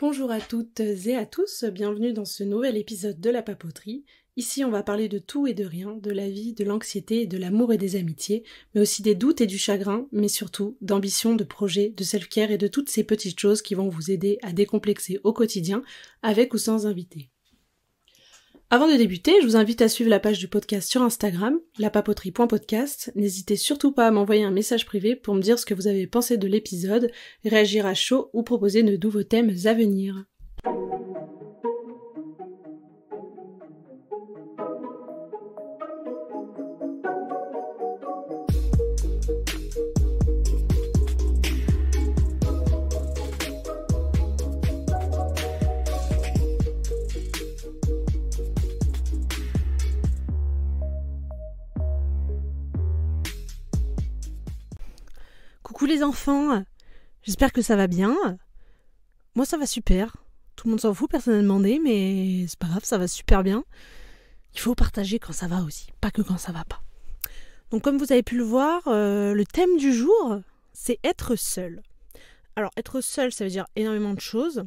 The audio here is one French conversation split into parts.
Bonjour à toutes et à tous, bienvenue dans ce nouvel épisode de La Papoterie. Ici on va parler de tout et de rien, de la vie, de l'anxiété, de l'amour et des amitiés, mais aussi des doutes et du chagrin, mais surtout d'ambition, de projets, de self-care et de toutes ces petites choses qui vont vous aider à décomplexer au quotidien, avec ou sans invité. Avant de débuter, je vous invite à suivre la page du podcast sur Instagram, lapapoterie.podcast. N'hésitez surtout pas à m'envoyer un message privé pour me dire ce que vous avez pensé de l'épisode, réagir à chaud ou proposer de nouveaux thèmes à venir. Coucou les enfants, j'espère que ça va bien. Moi ça va super. Tout le monde s'en fout, personne n'a demandé, mais c'est pas grave, ça va super bien. Il faut partager quand ça va aussi, pas que quand ça va pas. Donc comme vous avez pu le voir, le thème du jour, c'est être seul. Alors être seul, ça veut dire énormément de choses.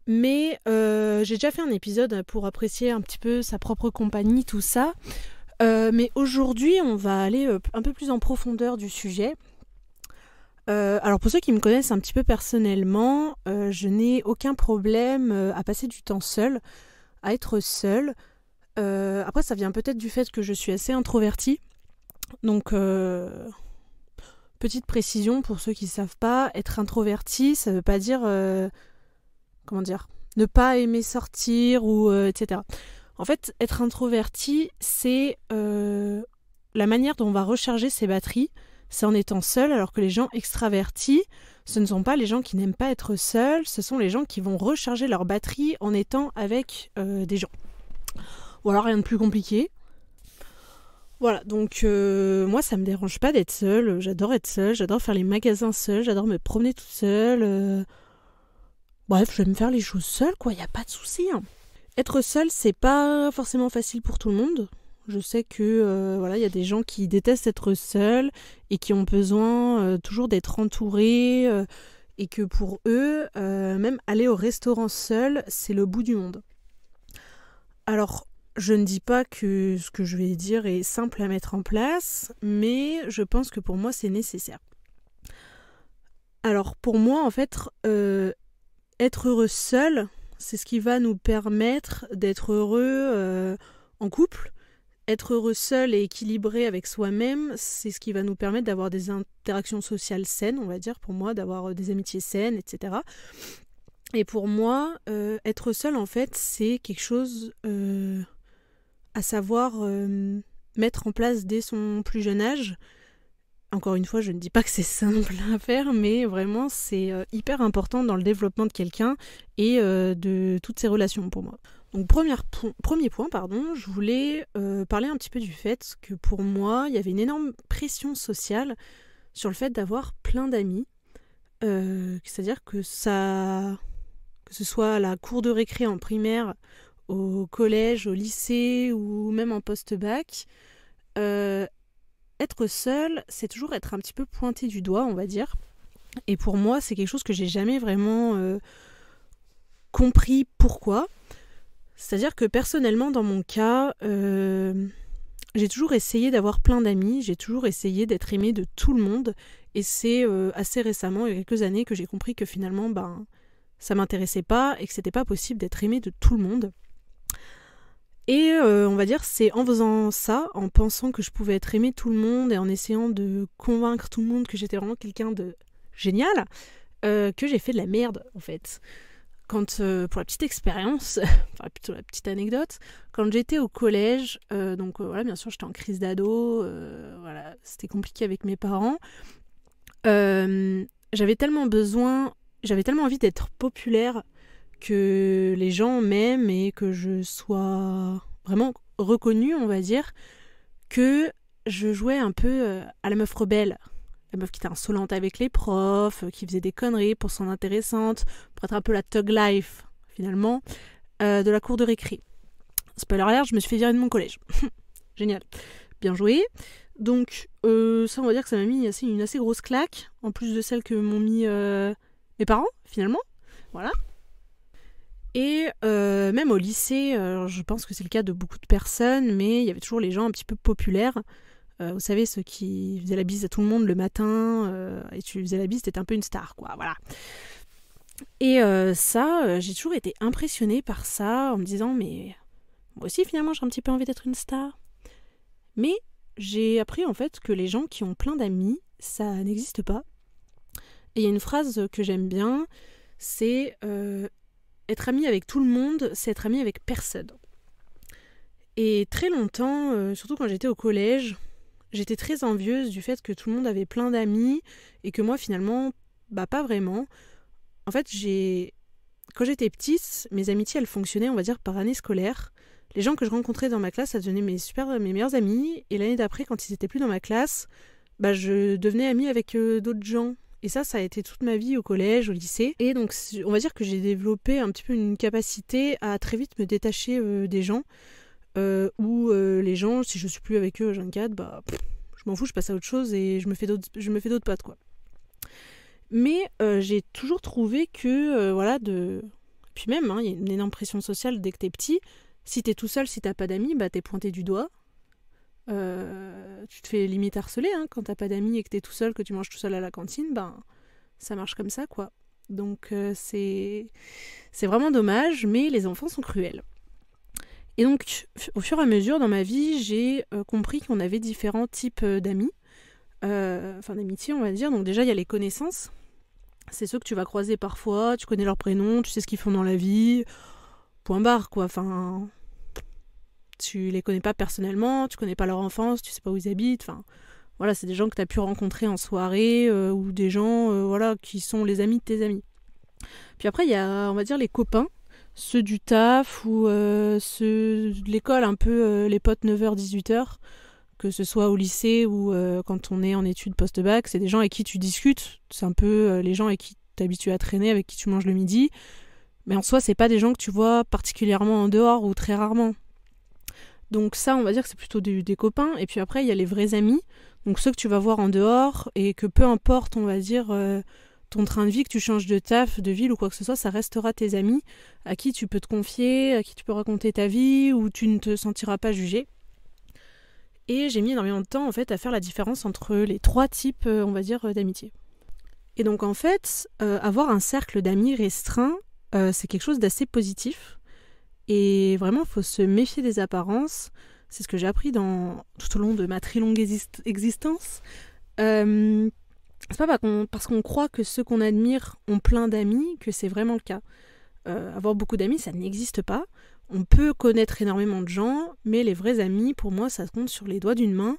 Mais j'ai déjà fait un épisode pour apprécier un petit peu sa propre compagnie, tout ça. Mais aujourd'hui, on va aller un peu plus en profondeur du sujet. Alors pour ceux qui me connaissent un petit peu personnellement, je n'ai aucun problème à passer du temps seule, à être seule. Après ça vient peut-être du fait que je suis assez introvertie. Donc petite précision pour ceux qui ne savent pas, être introvertie ça veut pas dire ne pas aimer sortir ou etc. En fait être introvertie c'est la manière dont on va recharger ses batteries. C'est en étant seul, alors que les gens extravertis, ce ne sont pas les gens qui n'aiment pas être seuls, ce sont les gens qui vont recharger leur batterie en étant avec des gens. Voilà, rien de plus compliqué. Voilà, donc moi ça me dérange pas d'être seule, j'adore être seule, j'adore faire les magasins seule, j'adore me promener toute seule. Bref, je vais me faire les choses seule, quoi, y a pas de souci. Hein. Être seule, c'est pas forcément facile pour tout le monde. Je sais que il y a des gens qui détestent être seuls et qui ont besoin toujours d'être entourés et que pour eux, même aller au restaurant seul, c'est le bout du monde. Alors, je ne dis pas que ce que je vais dire est simple à mettre en place, mais je pense que pour moi, c'est nécessaire. Alors, pour moi, en fait, être heureux seul, c'est ce qui va nous permettre d'être heureux en couple. Être heureux seul et équilibré avec soi-même, c'est ce qui va nous permettre d'avoir des interactions sociales saines, on va dire, pour moi, d'avoir des amitiés saines, etc. Et pour moi, être seul, en fait, c'est quelque chose à savoir mettre en place dès son plus jeune âge. Encore une fois, je ne dis pas que c'est simple à faire, mais vraiment, c'est hyper important dans le développement de quelqu'un et de toutes ses relations pour moi. Donc premier point, je voulais parler un petit peu du fait que pour moi, il y avait une énorme pression sociale sur le fait d'avoir plein d'amis. C'est-à-dire que ce soit à la cour de récré en primaire, au collège, au lycée ou même en post-bac, être seul, c'est toujours être un petit peu pointé du doigt, on va dire. Et pour moi, c'est quelque chose que j'ai jamais vraiment compris pourquoi. C'est-à-dire que personnellement, dans mon cas, j'ai toujours essayé d'avoir plein d'amis, j'ai toujours essayé d'être aimée de tout le monde, et c'est assez récemment, il y a quelques années, que j'ai compris que finalement, ça m'intéressait pas, et que c'était pas possible d'être aimée de tout le monde. Et on va dire, c'est en faisant ça, en pensant que je pouvais être aimée de tout le monde, et en essayant de convaincre tout le monde que j'étais vraiment quelqu'un de génial, que j'ai fait de la merde, en fait. Quand, pour la petite expérience, enfin plutôt la petite anecdote, quand j'étais au collège, bien sûr j'étais en crise d'ado, c'était compliqué avec mes parents, j'avais tellement envie d'être populaire, que les gens m'aiment et que je sois vraiment reconnue, on va dire, que je jouais un peu à la meuf rebelle. La meuf qui était insolente avec les profs, qui faisait des conneries pour s'en intéressante, pour être un peu la thug life, finalement, de la cour de récré. Spoiler alert, je me suis fait virer de mon collège. Génial. Bien joué. Donc, ça, on va dire que ça m'a mis une assez grosse claque, en plus de celle que m'ont mis mes parents, finalement. Voilà. Et même au lycée, je pense que c'est le cas de beaucoup de personnes, mais il y avait toujours les gens un petit peu populaires. Vous savez, ceux qui faisaient la bise à tout le monde le matin, et tu faisais la bise, t'étais un peu une star, quoi, voilà. Et j'ai toujours été impressionnée par ça, en me disant, mais moi aussi, finalement, j'ai un petit peu envie d'être une star. Mais j'ai appris, en fait, que les gens qui ont plein d'amis, ça n'existe pas. Et il y a une phrase que j'aime bien, c'est être ami avec tout le monde, c'est être ami avec personne. Et très longtemps, surtout quand j'étais au collège, j'étais très envieuse du fait que tout le monde avait plein d'amis et que moi finalement, pas vraiment. En fait, quand j'étais petite, mes amitiés elles fonctionnaient, on va dire, par année scolaire. Les gens que je rencontrais dans ma classe, ça devenait mes meilleurs amis. Et l'année d'après, quand ils n'étaient plus dans ma classe, je devenais amie avec d'autres gens. Et ça a été toute ma vie au collège, au lycée. Et donc, on va dire que j'ai développé un petit peu une capacité à très vite me détacher des gens. Ou les gens, si je suis plus avec eux à 24, je m'en fous, je passe à autre chose et je me fais d'autres potes, quoi. Mais j'ai toujours trouvé que, Puis même, il y a une énorme pression sociale dès que t'es petit. Si t'es tout seul, si t'as pas d'amis, t'es pointé du doigt. Tu te fais limite harceler quand t'as pas d'amis et que t'es tout seul, que tu manges tout seul à la cantine, ça marche comme ça, quoi. Donc c'est vraiment dommage, mais les enfants sont cruels. Et donc au fur et à mesure dans ma vie, j'ai compris qu'on avait différents types d'amis, d'amitié on va dire. Donc déjà il y a les connaissances, c'est ceux que tu vas croiser parfois, tu connais leur prénom, tu sais ce qu'ils font dans la vie, point barre, quoi. Enfin, tu les connais pas personnellement, tu connais pas leur enfance, tu sais pas où ils habitent, voilà, c'est des gens que tu as pu rencontrer en soirée ou des gens qui sont les amis de tes amis. Puis après il y a, on va dire, les copains, ceux du taf ou ceux de l'école, un peu les potes 9h-18h, que ce soit au lycée ou quand on est en études post-bac, c'est des gens avec qui tu discutes, c'est un peu les gens avec qui t'es habitué à traîner, avec qui tu manges le midi, mais en soi c'est pas des gens que tu vois particulièrement en dehors ou très rarement. Donc ça, on va dire que c'est plutôt des copains. Et puis après, il y a les vrais amis. Donc ceux que tu vas voir en dehors et que peu importe, on va dire, ton train de vie, que tu changes de taf, de ville ou quoi que ce soit, ça restera tes amis à qui tu peux te confier, à qui tu peux raconter ta vie, où tu ne te sentiras pas jugé. Et j'ai mis énormément de temps, en fait, à faire la différence entre les trois types, on va dire, d'amitié. Et donc, en fait, avoir un cercle d'amis restreint, c'est quelque chose d'assez positif. Et vraiment, il faut se méfier des apparences. C'est ce que j'ai appris tout au long de ma très longue existence. C'est pas parce qu'on croit que ceux qu'on admire ont plein d'amis que c'est vraiment le cas. Avoir beaucoup d'amis, ça n'existe pas. On peut connaître énormément de gens, mais les vrais amis, pour moi, ça se compte sur les doigts d'une main.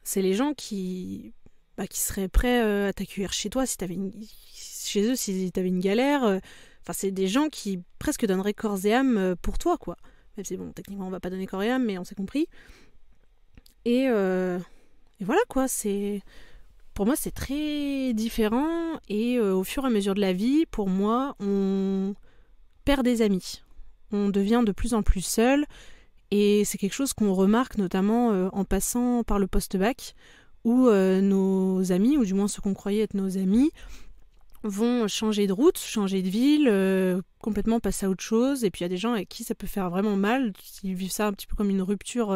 C'est les gens qui seraient prêts à t'accueillir chez toi chez eux si t'avais une galère. C'est des gens qui presque donneraient corps et âme pour toi, quoi. Même si, bon, techniquement, on va pas donner corps et âme, mais on s'est compris. Et voilà, quoi. Pour moi, c'est très différent. Et au fur et à mesure de la vie, pour moi, on perd des amis. On devient de plus en plus seul. Et c'est quelque chose qu'on remarque notamment en passant par le post-bac, où nos amis, ou du moins ceux qu'on croyait être nos amis, vont changer de route, changer de ville, complètement passer à autre chose. Et puis il y a des gens avec qui ça peut faire vraiment mal. Ils vivent ça un petit peu comme une rupture,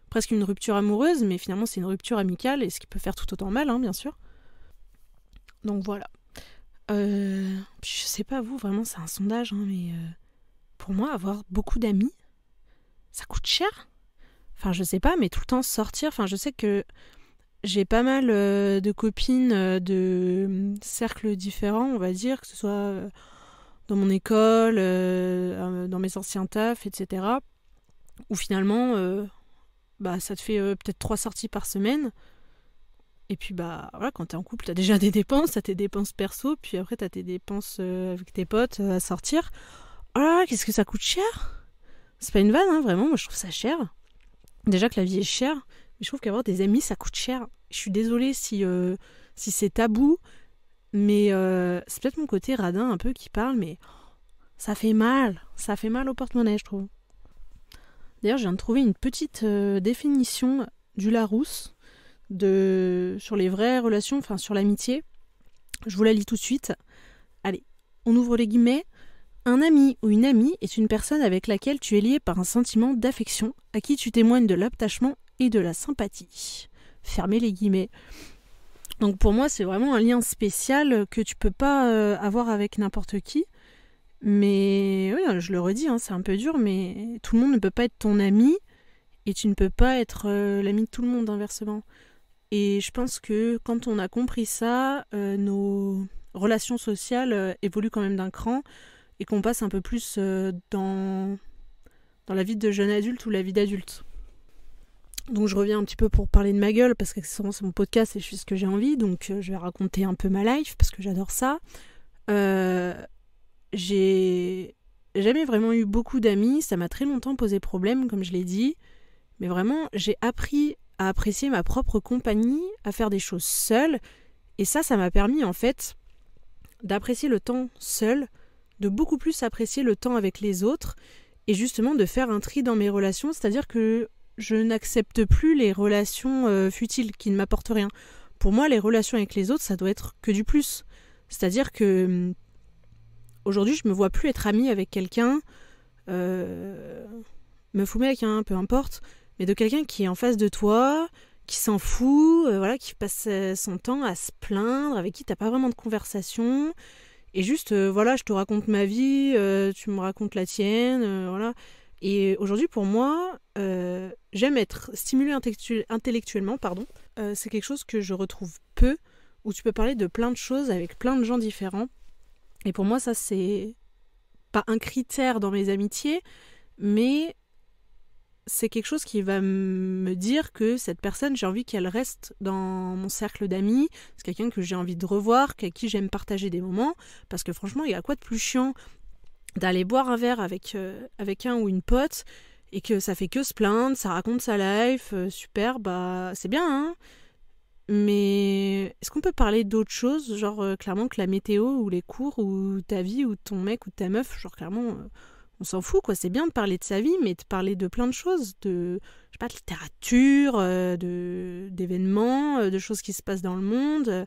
presque une rupture amoureuse, mais finalement c'est une rupture amicale, et ce qui peut faire tout autant mal, bien sûr. Donc voilà. Je sais pas vous, vraiment c'est un sondage, mais pour moi avoir beaucoup d'amis, ça coûte cher. Enfin je sais pas, mais tout le temps sortir, je sais que j'ai pas mal de copines de cercles différents, on va dire, que ce soit dans mon école, dans mes anciens tafs, etc. Où finalement, ça te fait peut-être 3 sorties par semaine. Et puis, voilà, quand t'es en couple, t'as déjà des dépenses, t'as tes dépenses perso, puis après t'as tes dépenses avec tes potes à sortir. Oh là là, qu'est-ce que ça coûte cher! C'est pas une vanne, vraiment, moi je trouve ça cher. Déjà que la vie est chère, mais je trouve qu'avoir des amis, ça coûte cher. Je suis désolée si c'est tabou, mais c'est peut-être mon côté radin un peu qui parle, mais ça fait mal au porte-monnaie, je trouve. D'ailleurs, je viens de trouver une petite définition du Larousse sur les vraies relations, sur l'amitié. Je vous la lis tout de suite. Allez. on ouvre les guillemets, un ami ou une amie est une personne avec laquelle tu es lié par un sentiment d'affection, à qui tu témoignes de l'attachement et de la sympathie. Fermez les guillemets. Donc pour moi, c'est vraiment un lien spécial que tu peux pas avoir avec n'importe qui. Mais oui, je le redis, c'est un peu dur, mais tout le monde ne peut pas être ton ami et tu ne peux pas être l'ami de tout le monde, inversement. Et je pense que quand on a compris ça, nos relations sociales évoluent quand même d'un cran et qu'on passe un peu plus dans la vie de jeune adulte ou la vie d'adulte. Donc je reviens un petit peu pour parler de ma gueule, parce que c'est mon podcast et je fais ce que j'ai envie, donc je vais raconter un peu ma life, parce que j'adore ça. J'ai jamais vraiment eu beaucoup d'amis, ça m'a très longtemps posé problème, comme je l'ai dit, mais vraiment, j'ai appris à apprécier ma propre compagnie, à faire des choses seule, et ça m'a permis en fait d'apprécier le temps seul, de beaucoup plus apprécier le temps avec les autres, et justement de faire un tri dans mes relations, c'est-à-dire que je n'accepte plus les relations futiles qui ne m'apportent rien. Pour moi, les relations avec les autres, ça doit être que du plus. C'est-à-dire que aujourd'hui, je me vois plus être amie avec quelqu'un, me fous avec peu importe, mais de quelqu'un qui est en face de toi, qui s'en fout, qui passe son temps à se plaindre, avec qui t'as pas vraiment de conversation, et juste, je te raconte ma vie, tu me racontes la tienne, voilà. Et aujourd'hui, pour moi, j'aime être stimulée intellectuellement, c'est quelque chose que je retrouve peu, où tu peux parler de plein de choses avec plein de gens différents. Et pour moi, ça, c'est pas un critère dans mes amitiés, mais c'est quelque chose qui va me dire que cette personne, j'ai envie qu'elle reste dans mon cercle d'amis. C'est quelqu'un que j'ai envie de revoir, avec qui j'aime partager des moments. Parce que franchement, il y a quoi de plus chiant d'aller boire un verre avec un ou une pote et que ça fait que se plaindre, ça raconte sa life, super, c'est bien, hein. Mais est-ce qu'on peut parler d'autre chose, genre clairement que la météo ou les cours ou ta vie ou ton mec ou ta meuf, genre clairement on s'en fout quoi, c'est bien de parler de sa vie mais de parler de plein de choses, de littérature, d'événements, de choses qui se passent dans le monde.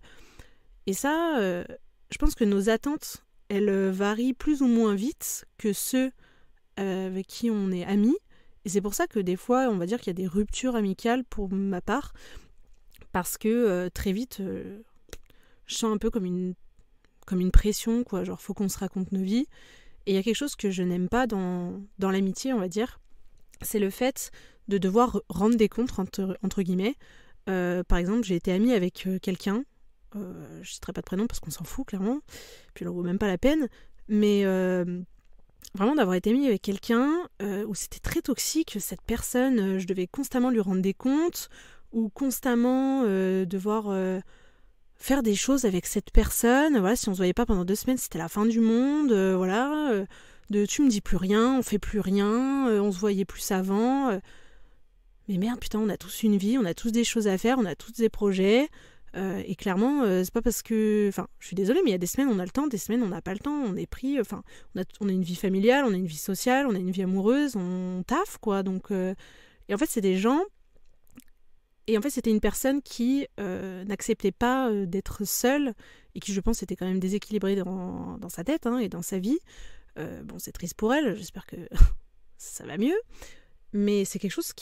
Et ça, je pense que nos attentes, elles varient plus ou moins vite que ceux avec qui on est amis. Et c'est pour ça que des fois, on va dire qu'il y a des ruptures amicales pour ma part. Parce que très vite, je sens un peu comme une pression, quoi. Genre, faut qu'on se raconte nos vies. Et il y a quelque chose que je n'aime pas dans l'amitié, on va dire. C'est le fait de devoir rendre des comptes, entre guillemets. Par exemple, j'ai été amie avec quelqu'un. Je ne citerai pas de prénom parce qu'on s'en fout, clairement. Puis, on ne vaut même pas la peine. Mais vraiment, d'avoir été amie avec quelqu'un où c'était très toxique. Cette personne, je devais constamment lui rendre des comptes, ou constamment devoir faire des choses avec cette personne. Voilà, si on se voyait pas pendant 2 semaines, c'était la fin du monde. Tu me dis plus rien, on fait plus rien, on se voyait plus avant. Mais merde, putain, on a tous une vie, on a tous des choses à faire, on a tous des projets. Et clairement, c'est pas parce que... Enfin, je suis désolée, mais il y a des semaines on a le temps, des semaines on n'a pas le temps, on est pris... Enfin, on a une vie familiale, on a une vie sociale, on a une vie amoureuse, on taffe, quoi. Donc, et en fait, c'est des gens... Et en fait, c'était une personne qui n'acceptait pas d'être seule et qui, je pense, était quand même déséquilibrée dans sa tête et dans sa vie. C'est triste pour elle, j'espère que ça va mieux. Mais c'est quelque chose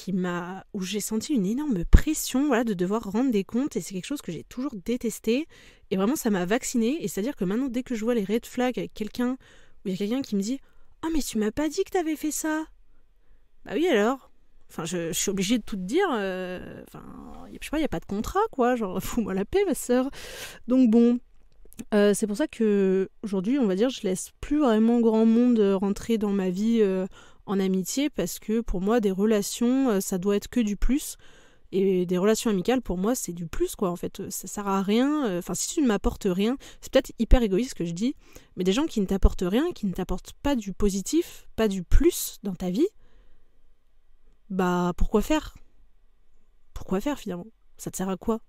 où j'ai senti une énorme pression de devoir rendre des comptes, et c'est quelque chose que j'ai toujours détesté. Et vraiment, ça m'a vaccinée. Et c'est-à-dire que maintenant, dès que je vois les red flags avec quelqu'un, où il y a quelqu'un qui me dit « Ah, mais tu m'as pas dit que t'avais fait ça !» Bah oui, alors. Enfin, je suis obligée de tout te dire. Je sais pas, il n'y a pas de contrat, quoi. Genre, fous-moi la paix, ma sœur. Donc bon, c'est pour ça que aujourd'hui, on va dire, je laisse plus vraiment grand monde rentrer dans ma vie en amitié, parce que pour moi, des relations, ça doit être que du plus. Et des relations amicales, pour moi, c'est du plus, quoi. En fait, ça sert à rien. Enfin, si tu ne m'apportes rien, c'est peut-être hyper égoïste ce que je dis, mais des gens qui ne t'apportent rien, qui ne t'apportent pas du positif, pas du plus dans ta vie, pourquoi faire ? Pourquoi faire finalement ? Ça te sert à quoi ?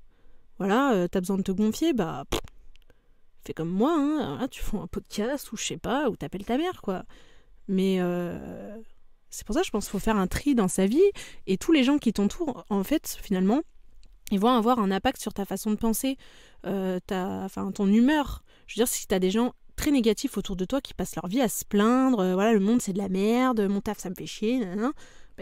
Voilà, t'as besoin de te gonfler, fais comme moi, hein, tu fais un podcast ou je sais pas, ou t'appelles ta mère, quoi. Mais c'est pour ça, je pense qu'il faut faire un tri dans sa vie, et tous les gens qui t'entourent, en fait, finalement, ils vont avoir un impact sur ta façon de penser, ton humeur. Je veux dire, si t'as des gens très négatifs autour de toi qui passent leur vie à se plaindre, voilà, le monde c'est de la merde, mon taf ça me fait chier, nanana.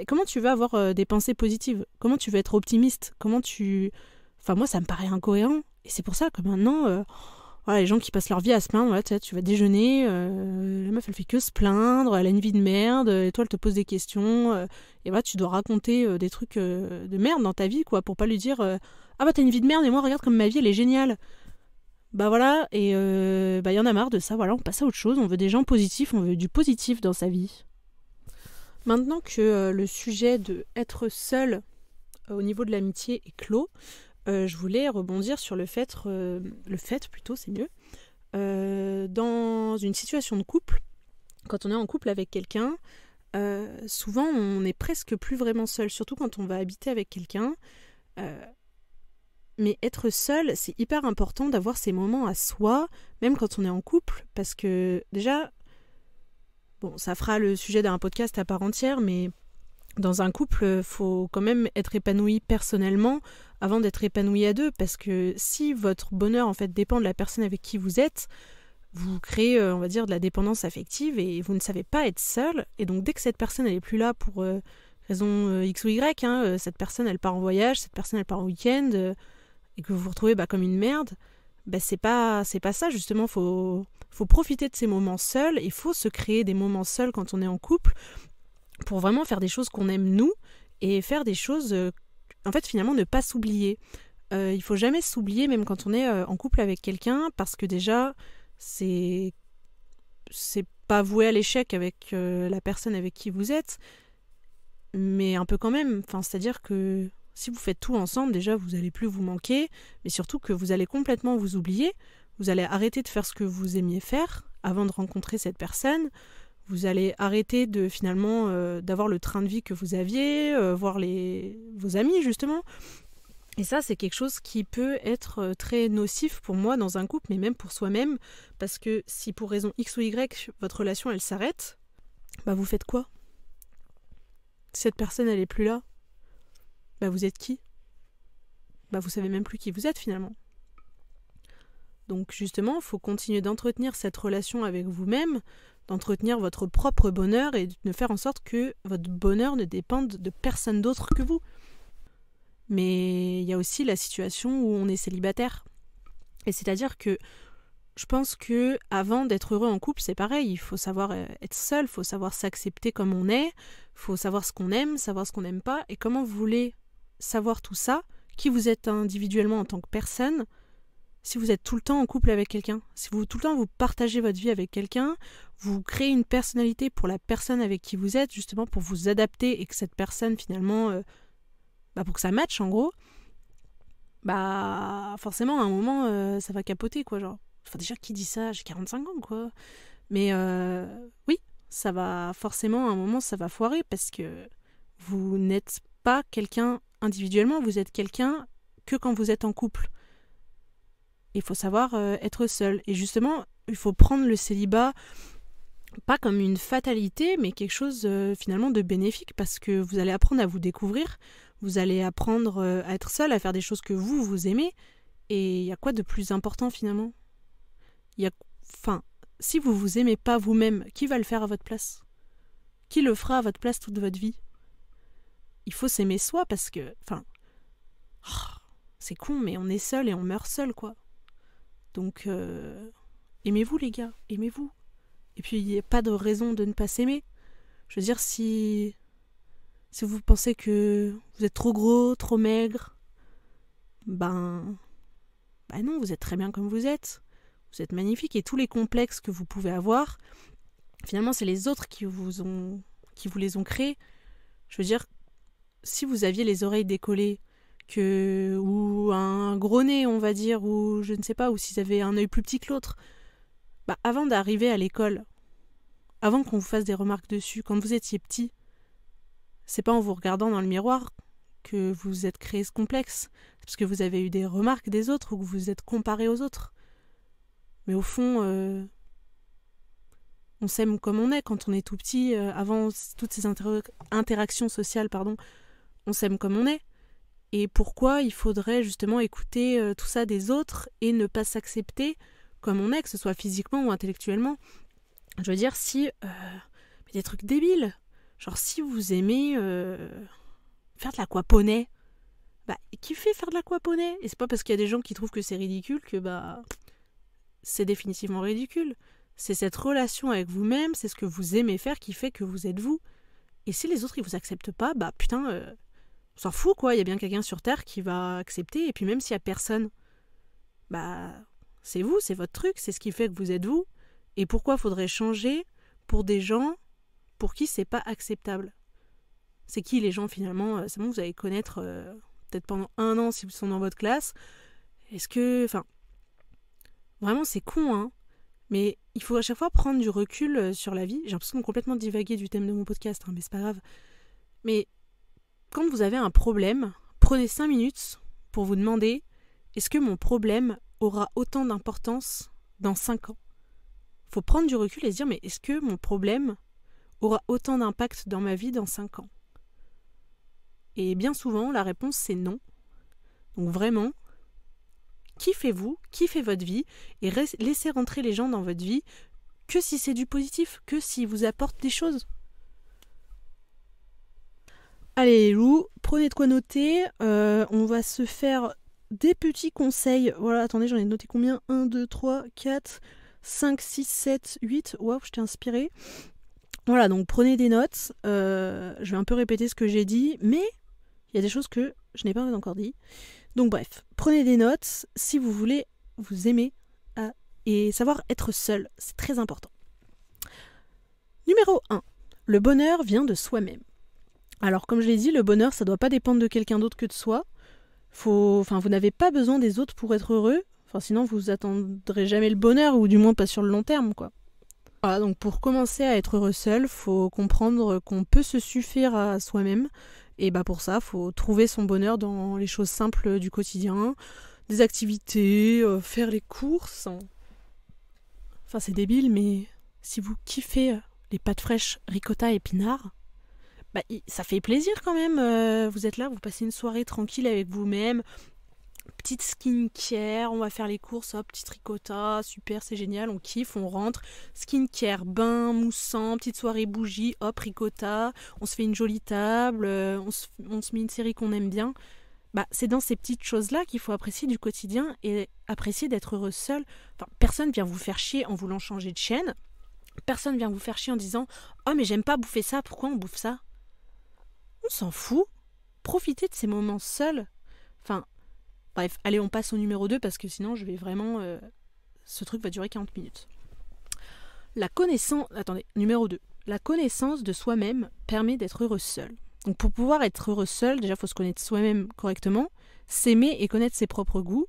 Comment tu veux avoir des pensées positives? Comment tu veux être optimiste? Enfin, moi, ça me paraît incohérent. Et c'est pour ça que maintenant, voilà, les gens qui passent leur vie à se plaindre, voilà, tu vas déjeuner, la meuf, elle fait que se plaindre, elle a une vie de merde, et toi, elle te pose des questions, et voilà, tu dois raconter des trucs de merde dans ta vie, quoi, pour pas lui dire ah bah, t'as une vie de merde, et moi, regarde comme ma vie, elle est géniale. Bah voilà, et y en a marre de ça, voilà, on passe à autre chose, on veut des gens positifs, on veut du positif dans sa vie. Maintenant que le sujet de être seul au niveau de l'amitié est clos, je voulais rebondir sur le fait plutôt, c'est mieux, dans une situation de couple, quand on est en couple avec quelqu'un, souvent on n'est presque plus vraiment seul, surtout quand on va habiter avec quelqu'un. Mais être seul, c'est hyper important d'avoir ces moments à soi, même quand on est en couple, parce que déjà, bon, ça fera le sujet d'un podcast à part entière, mais dans un couple, faut quand même être épanoui personnellement avant d'être épanoui à deux, parce que si votre bonheur en fait dépend de la personne avec qui vous êtes, vous créez, on va dire, de la dépendance affective et vous ne savez pas être seul. Et donc dès que cette personne elle est plus là pour raison X ou Y, cette personne elle part en voyage, cette personne elle part en week-end, et que vous vous retrouvez comme une merde, c'est pas ça justement. Faut profiter de ces moments seuls. Il faut se créer des moments seuls quand on est en couple pour vraiment faire des choses qu'on aime nous et faire des choses, en fait finalement ne pas s'oublier. Il faut jamais s'oublier même quand on est en couple avec quelqu'un, parce que déjà c'est pas voué à l'échec avec la personne avec qui vous êtes, mais un peu quand même. Enfin, c'est-à-dire que si vous faites tout ensemble, déjà vous allez plus vous manquer, mais surtout que vous allez complètement vous oublier. Vous allez arrêter de faire ce que vous aimiez faire avant de rencontrer cette personne. Vous allez arrêter de finalement d'avoir le train de vie que vous aviez, voir vos amis justement. Et ça, c'est quelque chose qui peut être très nocif pour moi dans un couple, mais même pour soi-même, parce que si pour raison X ou Y, votre relation elle s'arrête, vous faites quoi? Si cette personne elle est plus là, vous êtes qui? Vous savez même plus qui vous êtes finalement. Donc justement, il faut continuer d'entretenir cette relation avec vous-même, d'entretenir votre propre bonheur et de faire en sorte que votre bonheur ne dépende de personne d'autre que vous. Mais il y a aussi la situation où on est célibataire. Et c'est-à-dire que je pense que avant d'être heureux en couple, c'est pareil. Il faut savoir être seul, il faut savoir s'accepter comme on est, il faut savoir ce qu'on aime, savoir ce qu'on n'aime pas. Et comment vous voulez savoir tout ça, qui vous êtes individuellement en tant que personne, si vous êtes tout le temps en couple avec quelqu'un, si vous tout le temps vous partagez votre vie avec quelqu'un, vous créez une personnalité pour la personne avec qui vous êtes, justement pour vous adapter et que cette personne finalement, pour que ça matche en gros, forcément à un moment ça va capoter quoi, genre. Enfin déjà qui dit ça, j'ai 45 ans quoi. Mais oui, ça va forcément à un moment ça va foirer parce que vous n'êtes pas quelqu'un individuellement, vous êtes quelqu'un que quand vous êtes en couple. Il faut savoir être seul. Et justement, il faut prendre le célibat pas comme une fatalité, mais quelque chose finalement de bénéfique, parce que vous allez apprendre à vous découvrir, vous allez apprendre à être seul, à faire des choses que vous aimez. Et il y a quoi de plus important finalement? Si vous vous aimez pas vous-même, qui va le faire à votre place? Qui le fera à votre place toute votre vie? Il faut s'aimer soi parce que, c'est con, mais on est seul et on meurt seul, quoi. Donc, aimez-vous les gars, aimez-vous. Et puis, il n'y a pas de raison de ne pas s'aimer. Je veux dire, si vous pensez que vous êtes trop gros, trop maigre, non, vous êtes très bien comme vous êtes. Vous êtes magnifique et tous les complexes que vous pouvez avoir, finalement, c'est les autres qui vous les ont créés. Je veux dire, si vous aviez les oreilles décollées, ou un gros nez, on va dire, ou je ne sais pas, ou si vous avez un œil plus petit que l'autre, avant d'arriver à l'école, avant qu'on vous fasse des remarques dessus, quand vous étiez petit, c'est pas en vous regardant dans le miroir que vous vous êtes créé ce complexe. C'est parce que vous avez eu des remarques des autres ou que vous vous êtes comparé aux autres. Mais au fond, on s'aime comme on est quand on est tout petit, avant toutes ces interactions sociales, on s'aime comme on est. Et pourquoi il faudrait justement écouter tout ça des autres et ne pas s'accepter comme on est, que ce soit physiquement ou intellectuellement. Je veux dire, si... des trucs débiles. Genre, si vous aimez faire de l'aquaponie, kiffez faire de l'aquaponie. Et c'est pas parce qu'il y a des gens qui trouvent que c'est ridicule que c'est définitivement ridicule. C'est cette relation avec vous-même, c'est ce que vous aimez faire qui fait que vous êtes vous. Et si les autres ils vous acceptent pas, putain, on s'en fout quoi. Il y a bien quelqu'un sur Terre qui va accepter. Et puis même s'il y a personne, c'est vous, c'est votre truc, c'est ce qui fait que vous êtes vous. Et pourquoi faudrait changer pour des gens pour qui c'est pas acceptable? C'est qui les gens finalement? C'est bon, vous allez connaître peut-être pendant 1 an s'ils sont dans votre classe. Est-ce que... Enfin, vraiment c'est con, hein. Mais il faut à chaque fois prendre du recul sur la vie. J'ai l'impression de complètement divaguer du thème de mon podcast, hein, mais c'est pas grave. Mais quand vous avez un problème, prenez 5 minutes pour vous demander est-ce que mon problème aura autant d'importance dans 5 ans? Faut prendre du recul et se dire mais est-ce que mon problème aura autant d'impact dans ma vie dans 5 ans? Et bien souvent, la réponse c'est non. Donc vraiment, kiffez-vous, kiffez votre vie et laissez rentrer les gens dans votre vie que si c'est du positif, que s'ils vous apportent des choses. Allez les loups, prenez de quoi noter. On va se faire des petits conseils. Voilà, attendez, j'en ai noté combien? 1, 2, 3, 4, 5, 6, 7, 8. Waouh, je t'ai inspiré. Voilà, donc prenez des notes. Je vais un peu répéter ce que j'ai dit, mais il y a des choses que je n'ai pas encore dit. Donc bref, prenez des notes si vous voulez vous aimer et savoir être seul. C'est très important. Numéro 1. Le bonheur vient de soi-même. Alors comme je l'ai dit, le bonheur, ça ne doit pas dépendre de quelqu'un d'autre que de soi. Vous n'avez pas besoin des autres pour être heureux. Sinon, vous attendrez jamais le bonheur, ou du moins pas sur le long terme, quoi. Voilà, donc pour commencer à être heureux seul, faut comprendre qu'on peut se suffire à soi-même. Et pour ça, faut trouver son bonheur dans les choses simples du quotidien, des activités, faire les courses. C'est débile, mais si vous kiffez les pâtes fraîches ricotta épinards, ça fait plaisir quand même. Vous êtes là, vous passez une soirée tranquille avec vous-même. Petite skincare, on va faire les courses, hop, petite ricotta, super, c'est génial, on kiffe, on rentre. Skincare, bain, moussant, petite soirée bougie, hop, ricotta, on se fait une jolie table, on se met une série qu'on aime bien. C'est dans ces petites choses-là qu'il faut apprécier du quotidien et apprécier d'être heureux seul. Personne vient vous faire chier en voulant changer de chaîne. Personne vient vous faire chier en disant « Oh, mais j'aime pas bouffer ça, pourquoi on bouffe ça ?» On s'en fout. Profitez de ces moments seuls. Bref, allez, on passe au numéro 2 parce que sinon, je vais vraiment... ce truc va durer 40 minutes. Numéro 2. La connaissance de soi-même permet d'être heureux seul. Donc pour pouvoir être heureux seul, déjà, il faut se connaître soi-même correctement, s'aimer et connaître ses propres goûts.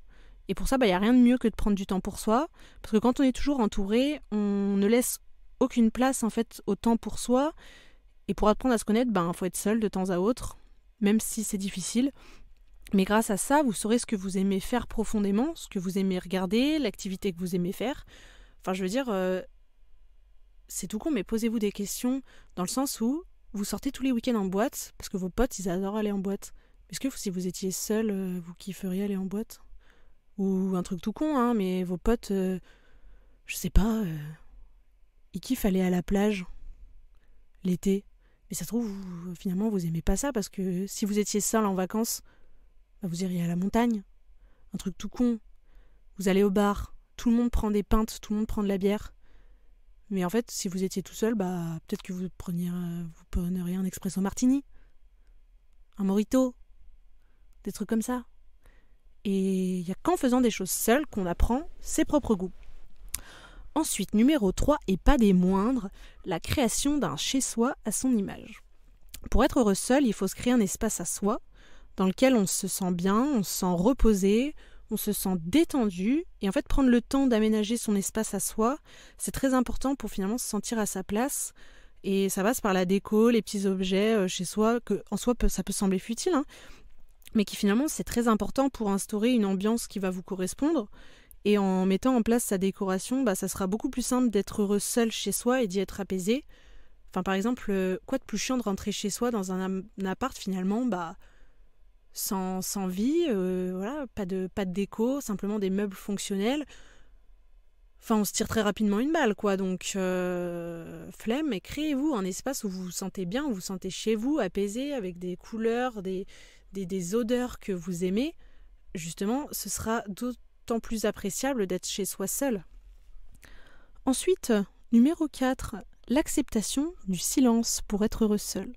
Et pour ça, il n'y a rien de mieux que de prendre du temps pour soi. Parce que quand on est toujours entouré, on ne laisse aucune place en fait au temps pour soi. Et pour apprendre à se connaître, il faut être seul de temps à autre, même si c'est difficile. Mais grâce à ça, vous saurez ce que vous aimez faire profondément, ce que vous aimez regarder, l'activité que vous aimez faire. C'est tout con, mais posez-vous des questions dans le sens où vous sortez tous les week-ends en boîte, parce que vos potes, ils adorent aller en boîte. Est-ce que si vous étiez seul, vous kifferiez aller en boîte? Ou un truc tout con, hein, mais vos potes, je sais pas, ils kiffent aller à la plage l'été. Mais ça se trouve, finalement, vous aimez pas ça, parce que si vous étiez seul en vacances, vous iriez à la montagne. Un truc tout con. Vous allez au bar, tout le monde prend des pintes, tout le monde prend de la bière. Mais en fait, si vous étiez tout seul, peut-être que vous prendriez un espresso martini, un mojito, des trucs comme ça. Et il n'y a qu'en faisant des choses seules qu'on apprend ses propres goûts. Ensuite, numéro 3, et pas des moindres, la création d'un chez-soi à son image. Pour être heureux seul, il faut se créer un espace à soi, dans lequel on se sent bien, on se sent reposé, on se sent détendu. Et en fait, prendre le temps d'aménager son espace à soi, c'est très important pour finalement se sentir à sa place. Et ça passe par la déco, les petits objets chez soi, que en soi, ça peut sembler futile, hein, mais qui finalement, c'est très important pour instaurer une ambiance qui va vous correspondre. Et en mettant en place sa décoration, ça sera beaucoup plus simple d'être heureux seul chez soi et d'y être apaisé. Par exemple, quoi de plus chiant de rentrer chez soi dans un appart finalement, sans vie, voilà, pas de déco, simplement des meubles fonctionnels. Enfin, on se tire très rapidement une balle, quoi. Donc, flemme, et créez-vous un espace où vous vous sentez bien, où vous vous sentez chez vous, apaisé, avec des couleurs, des odeurs que vous aimez. Justement, ce sera d'autant plus appréciable d'être chez soi seul. Ensuite, numéro 4, l'acceptation du silence pour être heureux seul.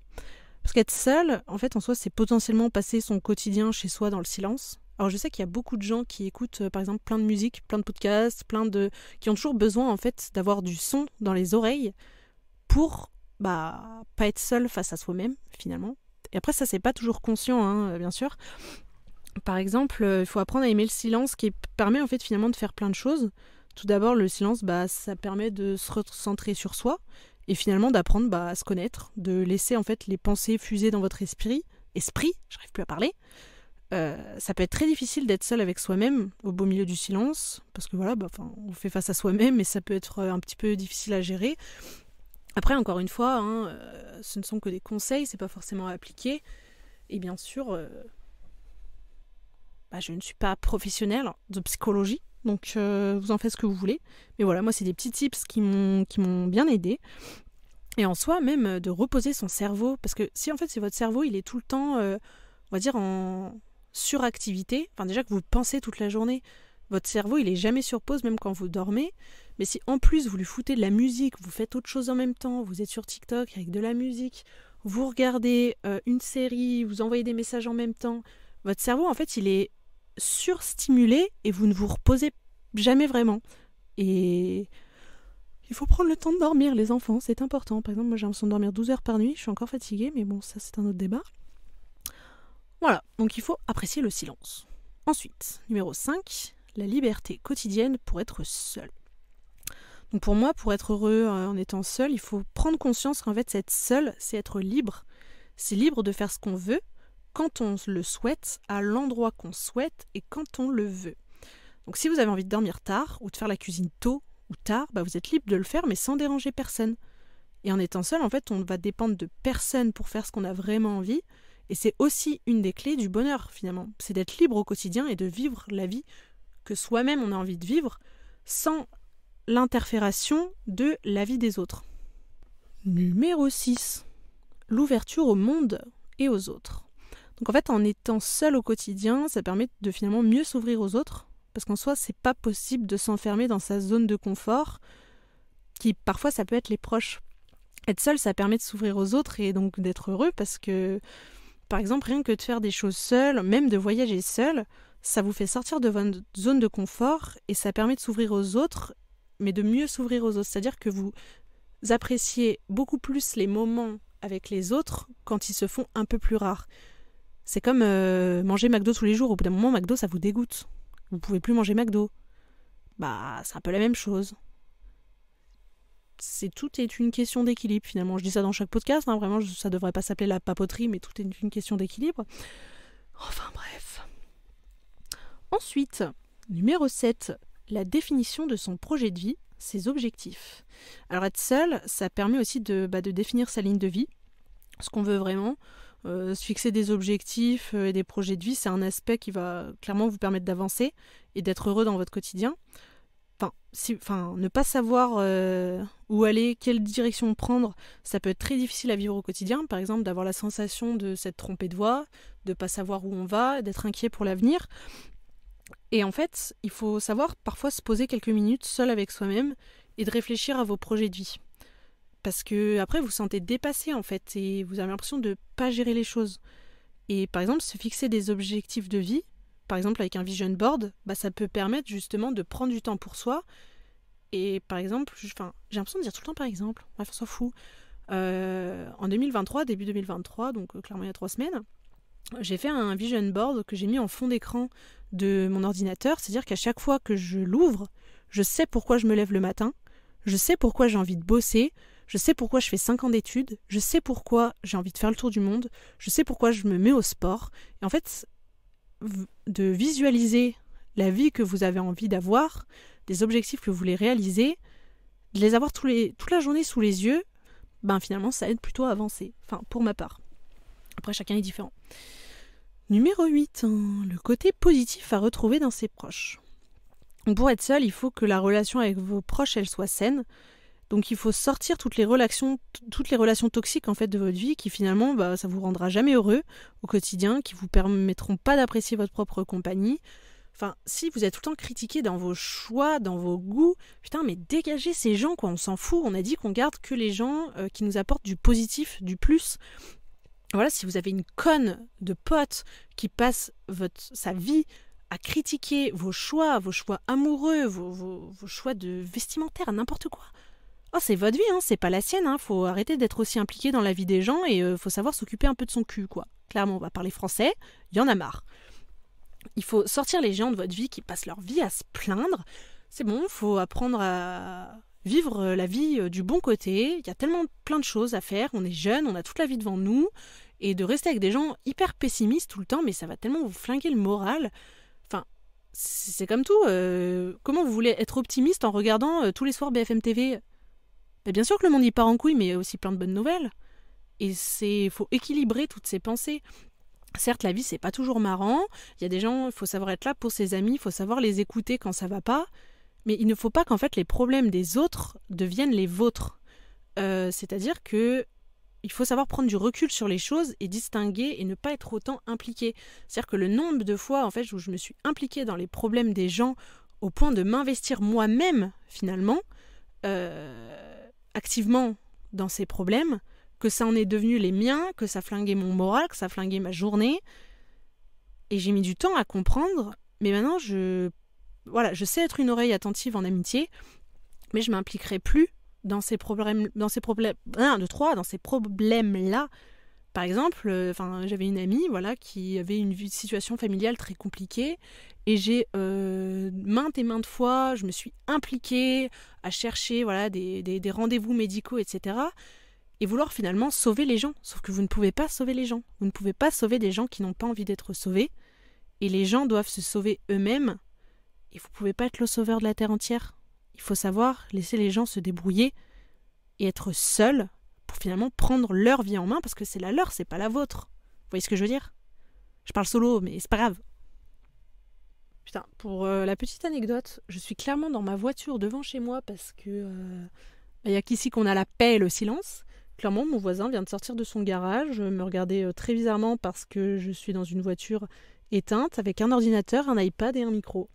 Parce qu'être seul, en fait, en soi, c'est potentiellement passer son quotidien chez soi dans le silence. Alors je sais qu'il y a beaucoup de gens qui écoutent par exemple plein de musique, plein de podcasts, qui ont toujours besoin en fait d'avoir du son dans les oreilles pour pas être seul face à soi-même finalement. Et après ça c'est pas toujours conscient bien sûr. Par exemple, il faut apprendre à aimer le silence qui permet en fait finalement de faire plein de choses. Tout d'abord le silence ça permet de se recentrer sur soi et finalement d'apprendre à se connaître, de laisser en fait les pensées fuser dans votre esprit, j'arrive plus à parler. Ça peut être très difficile d'être seul avec soi-même au beau milieu du silence, parce que on fait face à soi-même et ça peut être un petit peu difficile à gérer. Après, encore une fois, ce ne sont que des conseils, c'est pas forcément à appliquer. Et bien sûr, je ne suis pas professionnelle de psychologie, donc vous en faites ce que vous voulez. Mais voilà, moi c'est des petits tips qui m'ont bien aidé. Et en soi, même de reposer son cerveau, parce que si votre cerveau il est tout le temps, on va dire en suractivité, déjà que vous pensez toute la journée, votre cerveau il est jamais sur pause même quand vous dormez, mais si en plus vous lui foutez de la musique, vous faites autre chose en même temps, vous êtes sur TikTok avec de la musique, vous regardez une série, vous envoyez des messages en même temps, votre cerveau en fait il est surstimulé et vous ne vous reposez jamais vraiment. Et il faut prendre le temps de dormir les enfants, c'est important. Par exemple moi j'ai l'impression de dormir 12 heures par nuit, je suis encore fatiguée, mais bon ça c'est un autre débat. Voilà, donc il faut apprécier le silence. Ensuite, numéro 5, la liberté quotidienne pour être seul. Donc pour moi, pour être heureux en étant seul, il faut prendre conscience qu'en fait, être seul, c'est être libre. C'est libre de faire ce qu'on veut, quand on le souhaite, à l'endroit qu'on souhaite et quand on le veut. Donc si vous avez envie de dormir tard ou de faire la cuisine tôt ou tard, vous êtes libre de le faire mais sans déranger personne. Et en étant seul, en fait, on va dépendre de personne pour faire ce qu'on a vraiment envie. Et c'est aussi une des clés du bonheur, finalement. C'est d'être libre au quotidien et de vivre la vie que soi-même on a envie de vivre sans l'interfération de la vie des autres. Numéro 6. L'ouverture au monde et aux autres. Donc en fait, en étant seul au quotidien, ça permet de finalement mieux s'ouvrir aux autres. Parce qu'en soi, c'est pas possible de s'enfermer dans sa zone de confort, qui parfois ça peut être les proches. Être seul, ça permet de s'ouvrir aux autres et donc d'être heureux parce que par exemple, rien que de faire des choses seul, même de voyager seul, ça vous fait sortir de votre zone de confort et ça permet de s'ouvrir aux autres, mais de mieux s'ouvrir aux autres. C'est-à-dire que vous appréciez beaucoup plus les moments avec les autres quand ils se font un peu plus rares. C'est comme manger McDo tous les jours. Au bout d'un moment, McDo, ça vous dégoûte. Vous pouvez plus manger McDo. C'est un peu la même chose. Tout est une question d'équilibre finalement. Je dis ça dans chaque podcast, vraiment ça devrait pas s'appeler la papoterie, mais tout est une question d'équilibre. Enfin bref. Ensuite, numéro 7, la définition de son projet de vie, ses objectifs. Alors être seul, ça permet aussi de définir sa ligne de vie, ce qu'on veut vraiment. Se fixer des objectifs et des projets de vie, c'est un aspect qui va clairement vous permettre d'avancer et d'être heureux dans votre quotidien. Ne pas savoir où aller, quelle direction prendre, ça peut être très difficile à vivre au quotidien. Par exemple, d'avoir la sensation de s'être trompé de voie, de ne pas savoir où on va, d'être inquiet pour l'avenir. Et en fait, il faut savoir parfois se poser quelques minutes seul avec soi-même et de réfléchir à vos projets de vie. Parce que après, vous vous sentez dépassé en fait et vous avez l'impression de ne pas gérer les choses. Et par exemple, se fixer des objectifs de vie, par exemple avec un vision board, ça peut permettre justement de prendre du temps pour soi. Et par exemple, j'ai l'impression de dire tout le temps par exemple, bref on s'en fout. En 2023, début 2023, donc clairement il y a 3 semaines, j'ai fait un vision board que j'ai mis en fond d'écran de mon ordinateur. C'est-à-dire qu'à chaque fois que je l'ouvre, je sais pourquoi je me lève le matin, je sais pourquoi j'ai envie de bosser, je sais pourquoi je fais 5 ans d'études, je sais pourquoi j'ai envie de faire le tour du monde, je sais pourquoi je me mets au sport. Et en fait, de visualiser la vie que vous avez envie d'avoir, des objectifs que vous voulez réaliser, de les avoir toute la journée sous les yeux, finalement ça aide plutôt à avancer. Enfin, pour ma part. Après, chacun est différent. Numéro 8, le côté positif à retrouver dans ses proches. Pour être seul, il faut que la relation avec vos proches, elle soit saine. Donc il faut sortir toutes les relations toxiques en fait de votre vie qui finalement ça vous rendra jamais heureux au quotidien, qui vous permettront pas d'apprécier votre propre compagnie. Enfin, si vous êtes tout le temps critiqué dans vos choix, dans vos goûts, putain, mais dégagez ces gens, quoi, on s'en fout. On a dit qu'on garde que les gens qui nous apportent du positif, du plus. Voilà, si vous avez une conne de pote qui passe sa vie à critiquer vos choix amoureux, vos choix de vestimentaire, n'importe quoi. Oh, c'est votre vie, hein, c'est pas la sienne, hein. Faut arrêter d'être aussi impliqué dans la vie des gens et faut savoir s'occuper un peu de son cul, quoi. Clairement, on va parler français, il y en a marre. Il faut sortir les gens de votre vie qui passent leur vie à se plaindre. C'est bon, il faut apprendre à vivre la vie du bon côté. Il y a tellement plein de choses à faire, on est jeune, on a toute la vie devant nous. Et de rester avec des gens hyper pessimistes tout le temps, mais ça va tellement vous flinguer le moral. Enfin, c'est comme tout. Comment vous voulez être optimiste en regardant tous les soirs BFM TV ? Bien sûr que le monde y part en couille, mais il y a aussi plein de bonnes nouvelles. Et faut équilibrer toutes ces pensées. Certes, la vie, c'est pas toujours marrant. Il y a des gens, il faut savoir être là pour ses amis, il faut savoir les écouter quand ça va pas. Mais il ne faut pas qu'en fait les problèmes des autres deviennent les vôtres. C'est-à-dire que il faut savoir prendre du recul sur les choses et distinguer et ne pas être autant impliqué. C'est-à-dire que le nombre de fois en fait où je me suis impliquée dans les problèmes des gens au point de m'investir moi-même finalement activement dans ces problèmes, que ça en est devenu les miens, que ça flinguait mon moral, que ça flinguait ma journée. Et j'ai mis du temps à comprendre, mais maintenant je sais être une oreille attentive en amitié, mais je m'impliquerai plus dans ces problèmes-là. Par exemple, j'avais une amie qui avait une situation familiale très compliquée et j'ai maintes et maintes fois, je me suis impliquée à chercher des rendez-vous médicaux, etc. et vouloir finalement sauver les gens. Sauf que vous ne pouvez pas sauver les gens. Vous ne pouvez pas sauver des gens qui n'ont pas envie d'être sauvés. Et les gens doivent se sauver eux-mêmes. Et vous ne pouvez pas être le sauveur de la terre entière. Il faut savoir laisser les gens se débrouiller et être seuls pour finalement prendre leur vie en main parce que c'est la leur, c'est pas la vôtre. Vous voyez ce que je veux dire ? Je parle solo, mais c'est pas grave. Putain, pour la petite anecdote, je suis clairement dans ma voiture devant chez moi parce que il y a qu'ici qu'on a la paix et le silence. Clairement, mon voisin vient de sortir de son garage, me regarder très bizarrement parce que je suis dans une voiture éteinte avec un ordinateur, un iPad et un micro.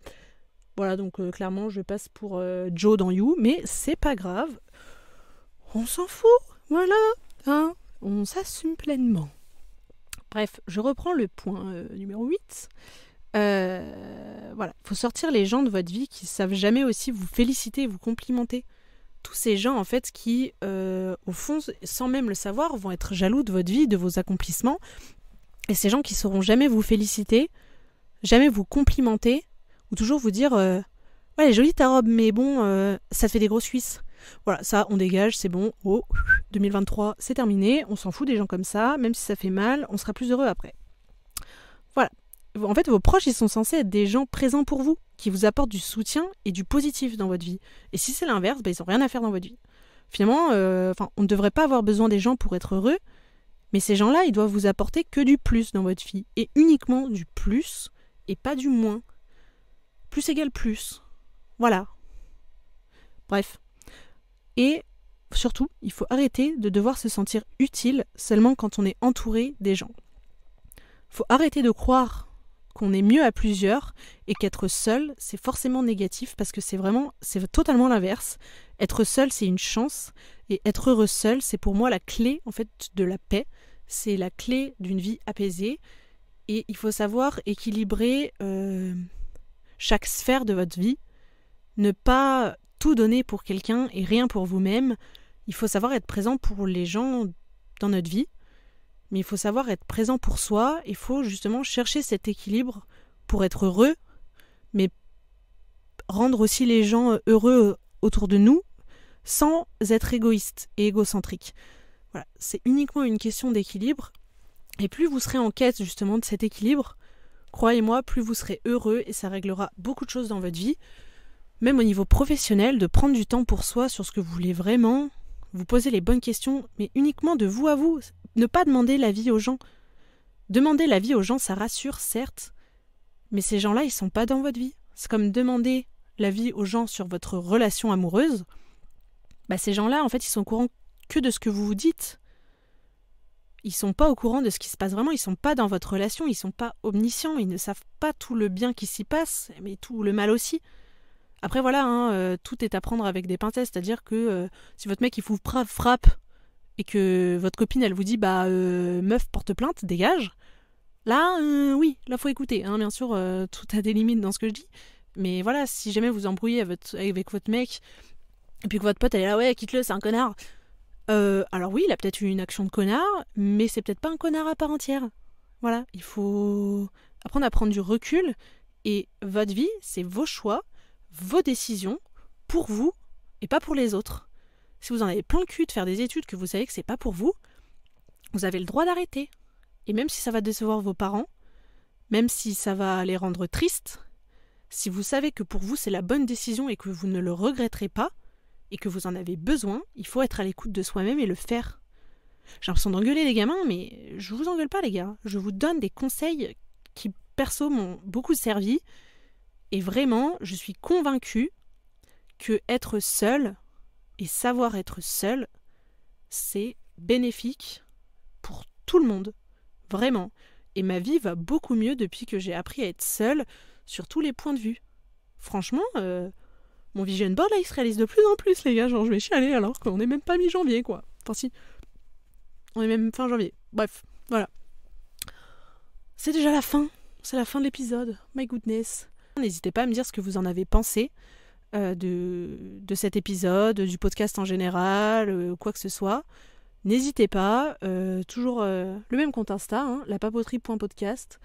Voilà, donc clairement, je passe pour Joe dans You, mais c'est pas grave. On s'en fout, voilà, hein, on s'assume pleinement. Bref, je reprends le point numéro 8. Il faut sortir les gens de votre vie qui savent jamais aussi vous féliciter et vous complimenter. Tous ces gens, en fait, qui, au fond, sans même le savoir, vont être jaloux de votre vie, de vos accomplissements. Et ces gens qui sauront jamais vous féliciter, jamais vous complimenter, ou toujours vous dire ouais, elle est jolie ta robe, mais bon, ça te fait des grosses cuisses. Voilà, ça, on dégage, c'est bon. Oh, 2023, c'est terminé. On s'en fout des gens comme ça. Même si ça fait mal, on sera plus heureux après. Voilà. En fait, vos proches, ils sont censés être des gens présents pour vous, qui vous apportent du soutien et du positif dans votre vie. Et si c'est l'inverse, ils n'ont rien à faire dans votre vie. Finalement, on ne devrait pas avoir besoin des gens pour être heureux, mais ces gens-là, ils doivent vous apporter que du plus dans votre vie. Et uniquement du plus, et pas du moins. Plus égale plus. Voilà. Bref. Et surtout, il faut arrêter de devoir se sentir utile seulement quand on est entouré des gens. Il faut arrêter de croire qu'on est mieux à plusieurs et qu'être seul, c'est forcément négatif parce que c'est totalement l'inverse. Être seul, c'est une chance et être heureux seul, c'est pour moi la clé en fait de la paix. C'est la clé d'une vie apaisée et il faut savoir équilibrer chaque sphère de votre vie, ne pas tout donner pour quelqu'un et rien pour vous-même. Il faut savoir être présent pour les gens dans notre vie, mais il faut savoir être présent pour soi. Il faut justement chercher cet équilibre pour être heureux, mais rendre aussi les gens heureux autour de nous sans être égoïste et égocentrique. Voilà, c'est uniquement une question d'équilibre. Et plus vous serez en quête justement de cet équilibre, croyez-moi, plus vous serez heureux et ça réglera beaucoup de choses dans votre vie. Même au niveau professionnel, de prendre du temps pour soi sur ce que vous voulez vraiment, vous poser les bonnes questions, mais uniquement de vous à vous. Ne pas demander l'avis aux gens. Demander l'avis aux gens, ça rassure, certes, mais ces gens-là, ils sont pas dans votre vie. C'est comme demander l'avis aux gens sur votre relation amoureuse, ces gens-là, en fait, ils sont au courant que de ce que vous vous dites. Ils sont pas au courant de ce qui se passe vraiment, ils sont pas dans votre relation, ils sont pas omniscients, ils ne savent pas tout le bien qui s'y passe, mais tout le mal aussi. Après voilà, tout est à prendre avec des pincettes, c'est-à-dire que si votre mec il vous frappe et que votre copine elle vous dit meuf porte plainte, dégage, là oui, là faut écouter, bien sûr tout a des limites dans ce que je dis, mais voilà, si jamais vous embrouillez avec votre mec et puis que votre pote elle est là ouais quitte-le c'est un connard, alors oui, il a peut-être eu une action de connard, mais c'est peut-être pas un connard à part entière. Voilà, il faut apprendre à prendre du recul, et votre vie, c'est vos choix, vos décisions, pour vous, et pas pour les autres. Si vous en avez plein le cul de faire des études que vous savez que c'est pas pour vous, vous avez le droit d'arrêter. Et même si ça va décevoir vos parents, même si ça va les rendre tristes, si vous savez que pour vous c'est la bonne décision et que vous ne le regretterez pas, et que vous en avez besoin, il faut être à l'écoute de soi-même et le faire. J'ai l'impression d'engueuler les gamins, mais je vous engueule pas les gars. Je vous donne des conseils qui, perso, m'ont beaucoup servi. Et vraiment, je suis convaincue que être seul et savoir être seul, c'est bénéfique pour tout le monde. Vraiment. Et ma vie va beaucoup mieux depuis que j'ai appris à être seule sur tous les points de vue. Franchement, mon vision board là il se réalise de plus en plus les gars, genre je vais chialer alors qu'on est même pas mi-janvier quoi. Enfin si, on est même fin janvier. Bref, voilà. C'est déjà la fin, c'est la fin de l'épisode, my goodness. N'hésitez pas à me dire ce que vous en avez pensé de cet épisode, du podcast en général, quoi que ce soit. N'hésitez pas, toujours le même compte Insta, lapapoterie.podcast.